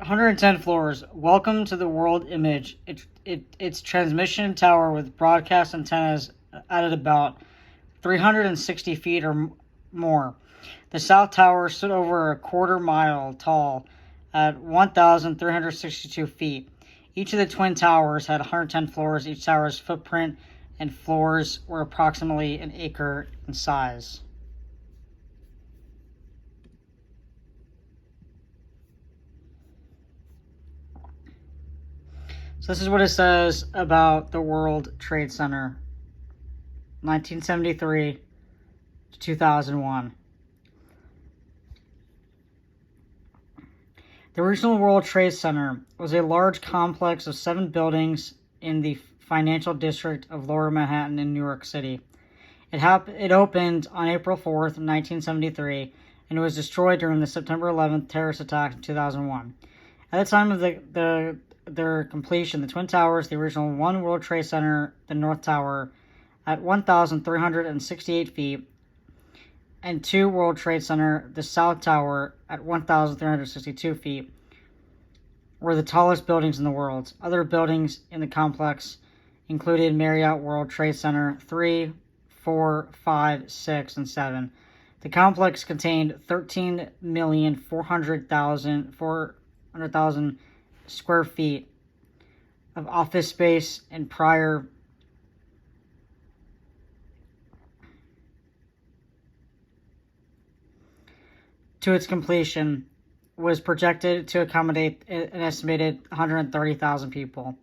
110 floors. Welcome to the World Image. Its transmission tower with broadcast antennas at about 360 feet or more. The South Tower stood over a quarter mile tall at 1,362 feet. Each of the twin towers had 110 floors. Each tower's footprint and floors were approximately an acre in size. So this is what it says about the World Trade Center, 1973 to 2001. The original World Trade Center was a large complex of 7 buildings in the financial district of Lower Manhattan in New York City. It opened on April 4th, 1973, and it was destroyed during the September 11th terrorist attack in 2001. At the time of their completion, the Twin Towers, the original One World Trade Center, the North Tower, at 1,368 feet, and Two World Trade Center, the South Tower, at 1,362 feet, were the tallest buildings in the world. Other buildings in the complex included Marriott World Trade Center 3, 4, 5, 6, and 7. The complex contained 13,400,000 square feet of office space, and prior to its completion was projected to accommodate an estimated 130,000 people.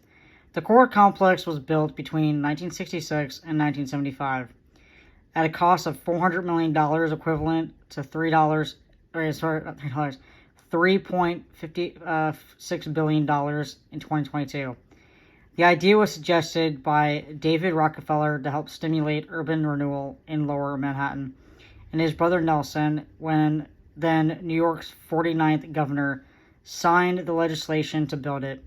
The core complex was built between 1966 and 1975 at a cost of $400 million, equivalent to $3.56 billion in 2022. The idea was suggested by David Rockefeller to help stimulate urban renewal in Lower Manhattan, and his brother Nelson, when then New York's 49th governor, signed the legislation to build it.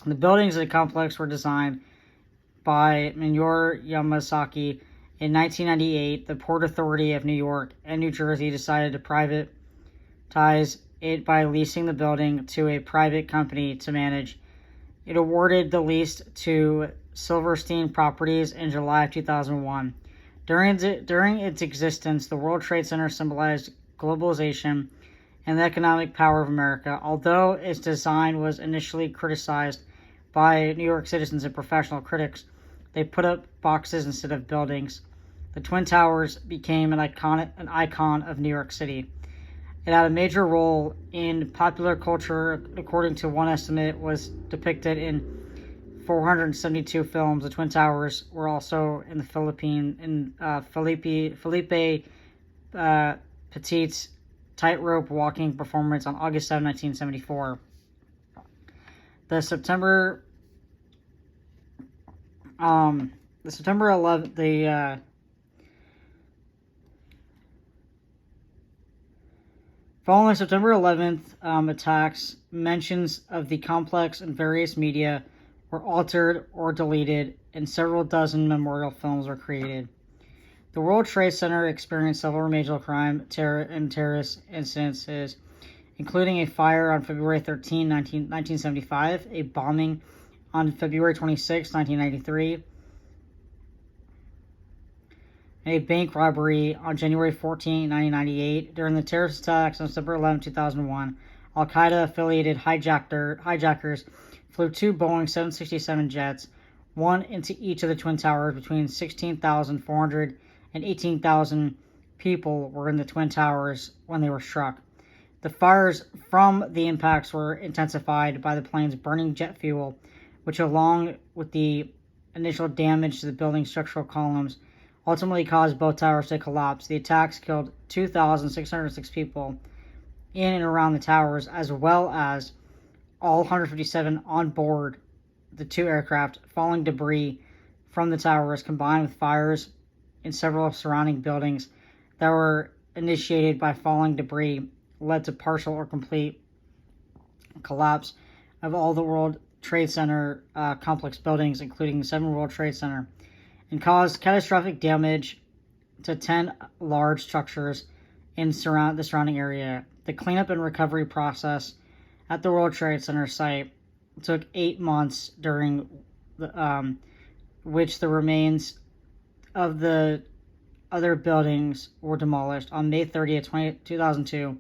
The buildings of the complex were designed by Minoru Yamasaki. In 1998, the Port Authority of New York and New Jersey decided to privatize it by leasing the building to a private company to manage. It awarded the lease to Silverstein Properties in July of 2001. During its existence, the World Trade Center symbolized globalization and the economic power of America. Although its design was initially criticized by New York citizens and professional critics, they put up boxes instead of buildings. The Twin Towers became an icon of New York City. It had a major role in popular culture. According to one estimate, was depicted in 472 films. The Twin Towers were also in the Felipe Petit's tightrope walking performance on August 7, 1974. The September 11th, following September 11th attacks, mentions of the complex in various media were altered or deleted, and several dozen memorial films were created. The World Trade Center experienced several major crime, and terrorist incidences, including a fire on February 13, 1975, a bombing on February 26, 1993, and a bank robbery on January 14, 1998. During the terrorist attacks on September 11, 2001, Al-Qaeda-affiliated hijackers flew 2 Boeing 767 jets, one into each of the Twin Towers. Between 16,400 and 18,000 people were in the Twin Towers when they were struck. The fires from the impacts were intensified by the planes burning jet fuel, which, along with the initial damage to the building's structural columns, ultimately caused both towers to collapse. The attacks killed 2,606 people in and around the towers, as well as all 157 on board the 2 aircraft. Falling debris from the towers, combined with fires in several surrounding buildings that were initiated by falling debris, led to partial or complete collapse of all the World Trade Center complex buildings, including the 7 World Trade Center, and caused catastrophic damage to 10 large structures in the surrounding area. The cleanup and recovery process at the World Trade Center site. It took 8 months, during which the remains of the other buildings were demolished. On May 30th, 2002,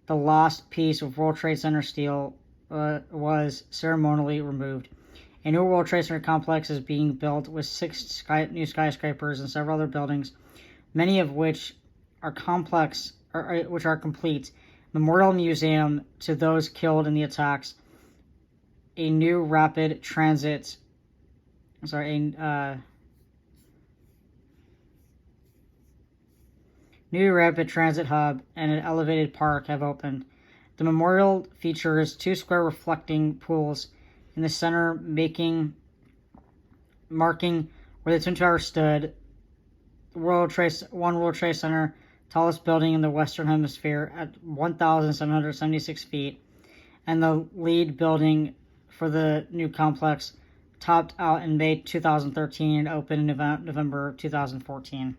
the last piece of World Trade Center steel was ceremonially removed. A new World Trade Center complex is being built with 6 new skyscrapers and several other buildings, many of which are complete. Memorial museum to those killed in the attacks. A new rapid transit hub and an elevated park have opened. The memorial features 2 square reflecting pools in the center, marking where the Twin Towers stood. World Trade Center, tallest building in the Western Hemisphere at 1,776 feet, and the lead building for the new complex, topped out in May 2013 and opened in November 2014.